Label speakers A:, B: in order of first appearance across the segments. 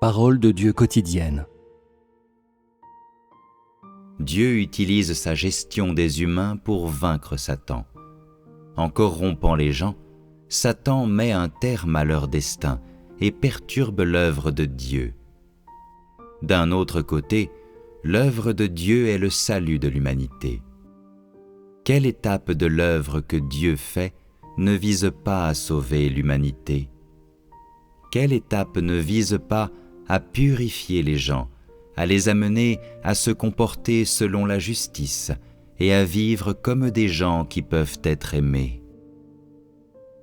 A: Parole de Dieu quotidienne.
B: Dieu utilise sa gestion des humains pour vaincre Satan. En corrompant les gens, Satan met un terme à leur destin et perturbe l'œuvre de Dieu. D'un autre côté, l'œuvre de Dieu est le salut de l'humanité. Quelle étape de l'œuvre que Dieu fait ne vise pas à sauver l'humanité? Quelle étape ne vise pas à purifier les gens, à les amener à se comporter selon la justice et à vivre comme des gens qui peuvent être aimés?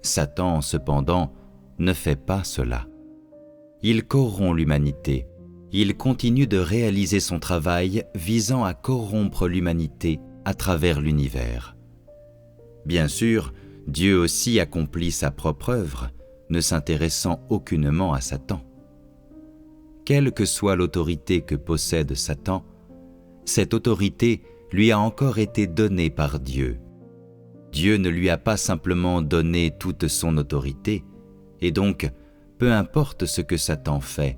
B: Satan, cependant, ne fait pas cela. Il corrompt l'humanité. Il continue de réaliser son travail visant à corrompre l'humanité à travers l'univers. Bien sûr, Dieu aussi accomplit sa propre œuvre, ne s'intéressant aucunement à Satan. Quelle que soit l'autorité que possède Satan, cette autorité lui a encore été donnée par Dieu. Dieu ne lui a pas simplement donné toute son autorité, et donc, peu importe ce que Satan fait,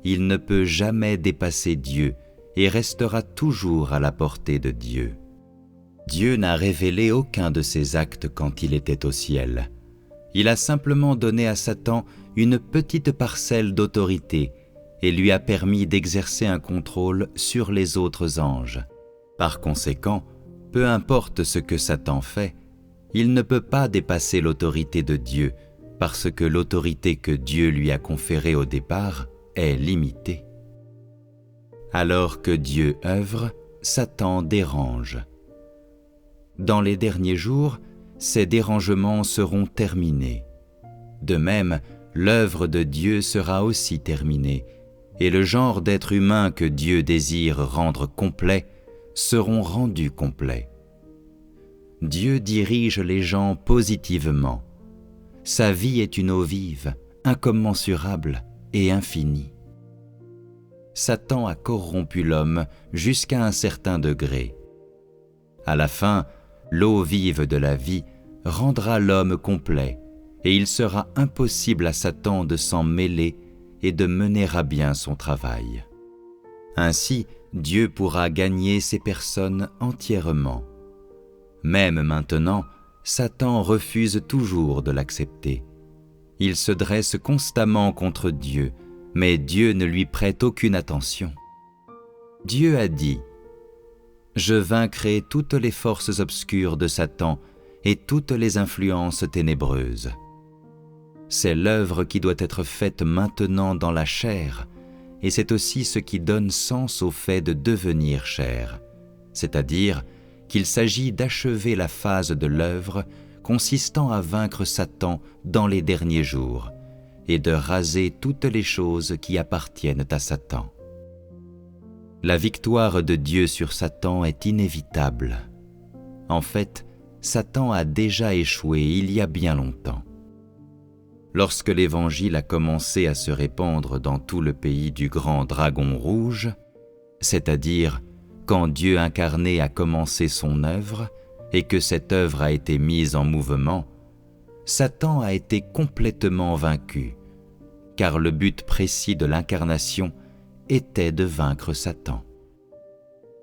B: il ne peut jamais dépasser Dieu et restera toujours à la portée de Dieu. Dieu n'a révélé aucun de ses actes quand il était au ciel. Il a simplement donné à Satan une petite parcelle d'autorité et lui a permis d'exercer un contrôle sur les autres anges. Par conséquent, peu importe ce que Satan fait, il ne peut pas dépasser l'autorité de Dieu parce que l'autorité que Dieu lui a conférée au départ est limitée. Alors que Dieu œuvre, Satan dérange. Dans les derniers jours, ces dérangements seront terminés. De même, l'œuvre de Dieu sera aussi terminée, et le genre d'être humain que Dieu désire rendre complet seront rendus complets. Dieu dirige les gens positivement. Sa vie est une eau vive, incommensurable et infinie. Satan a corrompu l'homme jusqu'à un certain degré. À la fin, l'eau vive de la vie rendra l'homme complet et il sera impossible à Satan de s'en mêler et de mener à bien son travail. Ainsi, Dieu pourra gagner ces personnes entièrement. Même maintenant, Satan refuse toujours de l'accepter. Il se dresse constamment contre Dieu, mais Dieu ne lui prête aucune attention. Dieu a dit « Je vaincrai toutes les forces obscures de Satan et toutes les influences ténébreuses. » C'est l'œuvre qui doit être faite maintenant dans la chair, et c'est aussi ce qui donne sens au fait de devenir chair, c'est-à-dire qu'il s'agit d'achever la phase de l'œuvre consistant à vaincre Satan dans les derniers jours et de raser toutes les choses qui appartiennent à Satan. La victoire de Dieu sur Satan est inévitable. En fait, Satan a déjà échoué il y a bien longtemps. Lorsque l'Évangile a commencé à se répandre dans tout le pays du grand dragon rouge, c'est-à-dire quand Dieu incarné a commencé son œuvre et que cette œuvre a été mise en mouvement, Satan a été complètement vaincu, car le but précis de l'incarnation était de vaincre Satan.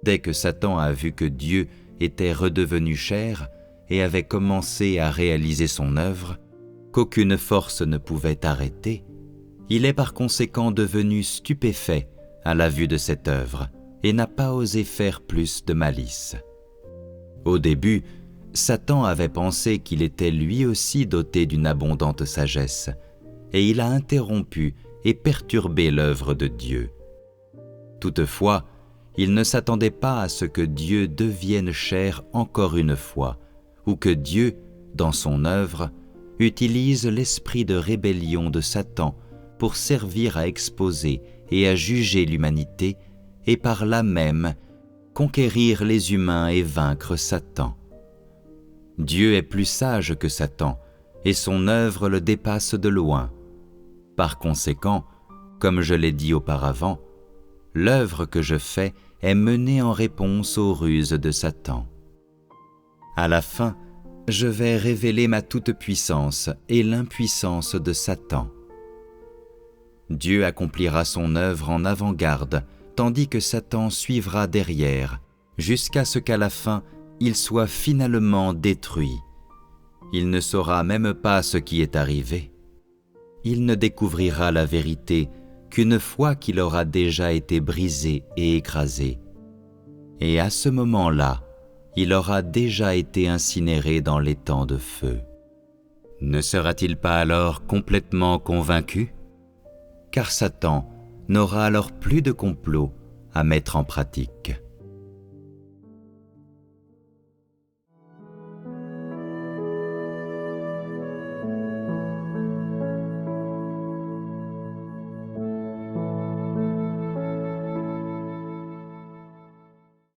B: Dès que Satan a vu que Dieu était redevenu chair et avait commencé à réaliser son œuvre, qu'aucune force ne pouvait arrêter, il est par conséquent devenu stupéfait à la vue de cette œuvre et n'a pas osé faire plus de malice. Au début, Satan avait pensé qu'il était lui aussi doté d'une abondante sagesse, et il a interrompu et perturbé l'œuvre de Dieu. Toutefois, il ne s'attendait pas à ce que Dieu devienne chair encore une fois, ou que Dieu, dans son œuvre, utilise l'esprit de rébellion de Satan pour servir à exposer et à juger l'humanité et par là même conquérir les humains et vaincre Satan. Dieu est plus sage que Satan et son œuvre le dépasse de loin. Par conséquent, comme je l'ai dit auparavant, l'œuvre que je fais est menée en réponse aux ruses de Satan. À la fin, je vais révéler ma toute-puissance et l'impuissance de Satan. Dieu accomplira son œuvre en avant-garde, tandis que Satan suivra derrière, jusqu'à ce qu'à la fin, il soit finalement détruit. Il ne saura même pas ce qui est arrivé. Il ne découvrira la vérité qu'une fois qu'il aura déjà été brisé et écrasé. Et à ce moment-là, il aura déjà été incinéré dans l'étang de feu. Ne sera-t-il pas alors complètement convaincu? Car Satan n'aura alors plus de complot à mettre en pratique.